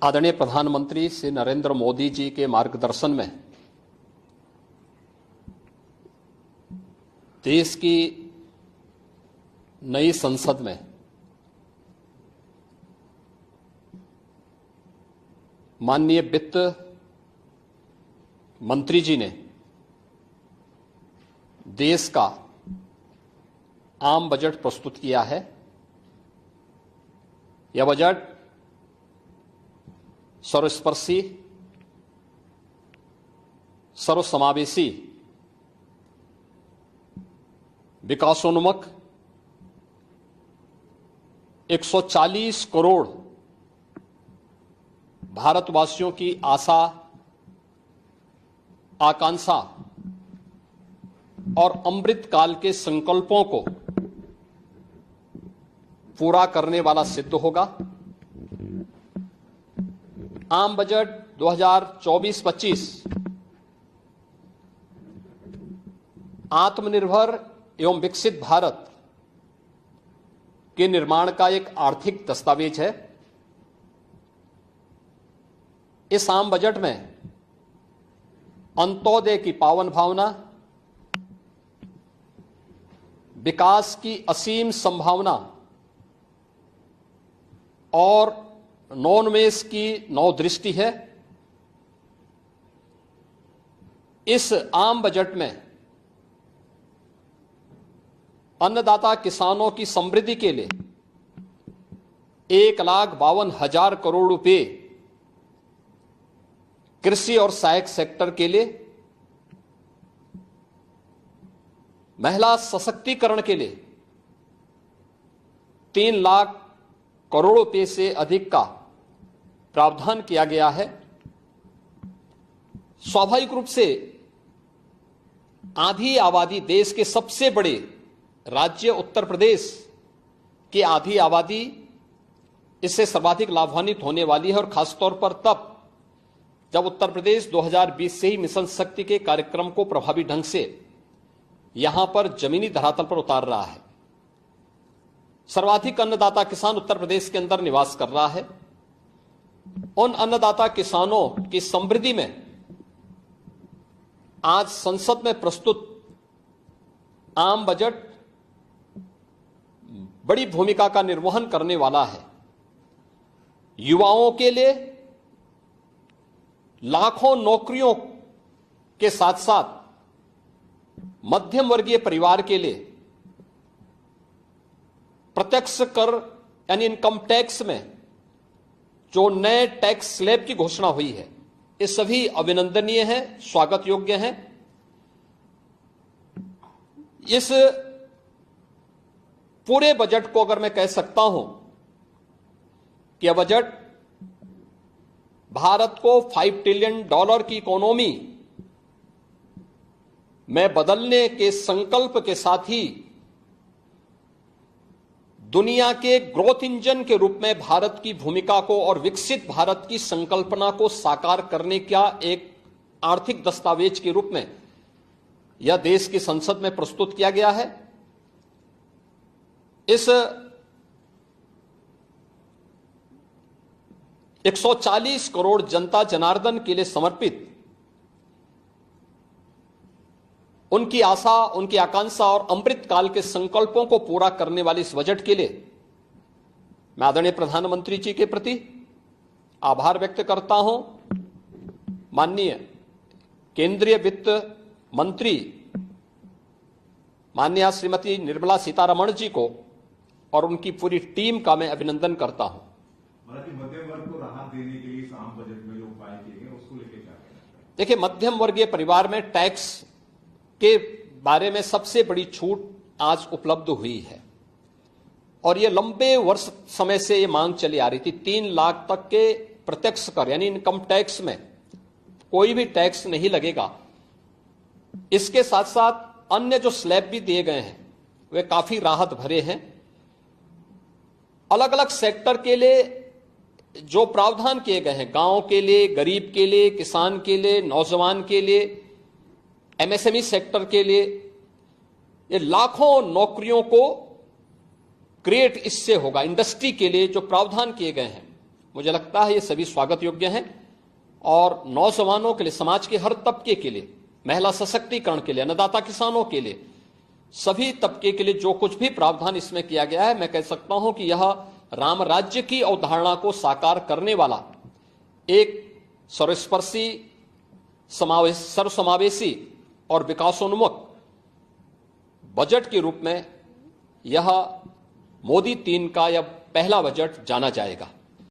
आदरणीय प्रधानमंत्री श्री नरेंद्र मोदी जी के मार्गदर्शन में देश की नई संसद में माननीय वित्त मंत्री जी ने देश का आम बजट प्रस्तुत किया है। यह बजट सर्वस्पर्शी, सर्वसमावेशी, विकासोन्मुख 140 करोड़ भारतवासियों की आशा, आकांक्षा और अमृत काल के संकल्पों को पूरा करने वाला सिद्ध होगा। आम बजट 2024-25 आत्मनिर्भर एवं विकसित भारत के निर्माण का एक आर्थिक दस्तावेज है। इस आम बजट में अंत्योदय की पावन भावना, विकास की असीम संभावना और नवोन्मेष की नवदृष्टि है। इस आम बजट में अन्नदाता किसानों की समृद्धि के लिए 1,52,000 करोड़ रुपए, कृषि और सहायक सेक्टर के लिए, महिला सशक्तिकरण के लिए 3 लाख करोड़ रुपए से अधिक का प्रावधान किया गया है। स्वाभाविक रूप से आधी आबादी, देश के सबसे बड़े राज्य उत्तर प्रदेश की आधी आबादी इससे सर्वाधिक लाभान्वित होने वाली है, और खासतौर पर तब जब उत्तर प्रदेश 2020 से ही मिशन शक्ति के कार्यक्रम को प्रभावी ढंग से यहां पर जमीनी धरातल पर उतार रहा है। सर्वाधिक अन्नदाता किसान उत्तर प्रदेश के अंदर निवास कर रहा है। उन अन्नदाता किसानों की समृद्धि में आज संसद में प्रस्तुत आम बजट बड़ी भूमिका का निर्वहन करने वाला है। युवाओं के लिए लाखों नौकरियों के साथ साथ मध्यम वर्गीय परिवार के लिए प्रत्यक्ष कर यानी इनकम टैक्स में जो नए टैक्स स्लैब की घोषणा हुई है, ये सभी अभिनंदनीय है, स्वागत योग्य है। इस पूरे बजट को अगर मैं कह सकता हूं कि यह बजट भारत को $5 ट्रिलियन की इकोनॉमी में बदलने के संकल्प के साथ ही दुनिया के ग्रोथ इंजन के रूप में भारत की भूमिका को और विकसित भारत की संकल्पना को साकार करने का एक आर्थिक दस्तावेज के रूप में यह देश की संसद में प्रस्तुत किया गया है। इस 140 करोड़ जनता जनार्दन के लिए समर्पित उनकी आशा, उनकी आकांक्षा और अमृत काल के संकल्पों को पूरा करने वाले इस बजट के लिए मैं आदरणीय प्रधानमंत्री जी के प्रति आभार व्यक्त करता हूं। माननीय केंद्रीय वित्त मंत्री माननीय श्रीमती निर्मला सीतारमण जी को और उनकी पूरी टीम का मैं अभिनंदन करता हूं। मध्यम वर्ग को राहत देने के लिए इस आम बजट में जो उपाय किए गए उसको लेकर क्या कहना चाहिए? देखिए, मध्यम वर्गीय परिवार में टैक्स के बारे में सबसे बड़ी छूट आज उपलब्ध हुई है, और यह लंबे वर्ष समय से यह मांग चली आ रही थी। 3 लाख तक के प्रत्यक्ष कर यानी इनकम टैक्स में कोई भी टैक्स नहीं लगेगा। इसके साथ साथ अन्य जो स्लैब भी दिए गए हैं वे काफी राहत भरे हैं। अलग अलग सेक्टर के लिए जो प्रावधान किए गए हैं, गांव के लिए, गरीब के लिए, किसान के लिए, नौजवान के लिए, एमएसएमई सेक्टर के लिए, ये लाखों नौकरियों को क्रिएट इससे होगा। इंडस्ट्री के लिए जो प्रावधान किए गए हैं मुझे लगता है ये सभी स्वागत योग्य हैं और नौजवानों के लिए, समाज के हर तबके के लिए, महिला सशक्तिकरण के लिए, अन्नदाता किसानों के लिए, सभी तबके के लिए जो कुछ भी प्रावधान इसमें किया गया है, मैं कह सकता हूं कि यह राम राज्य की अवधारणा को साकार करने वाला एक सर्वस्पर्शी, सर्वसमावेशी और विकासोन्मुख बजट के रूप में यह मोदी 3 का यह पहला बजट जाना जाएगा।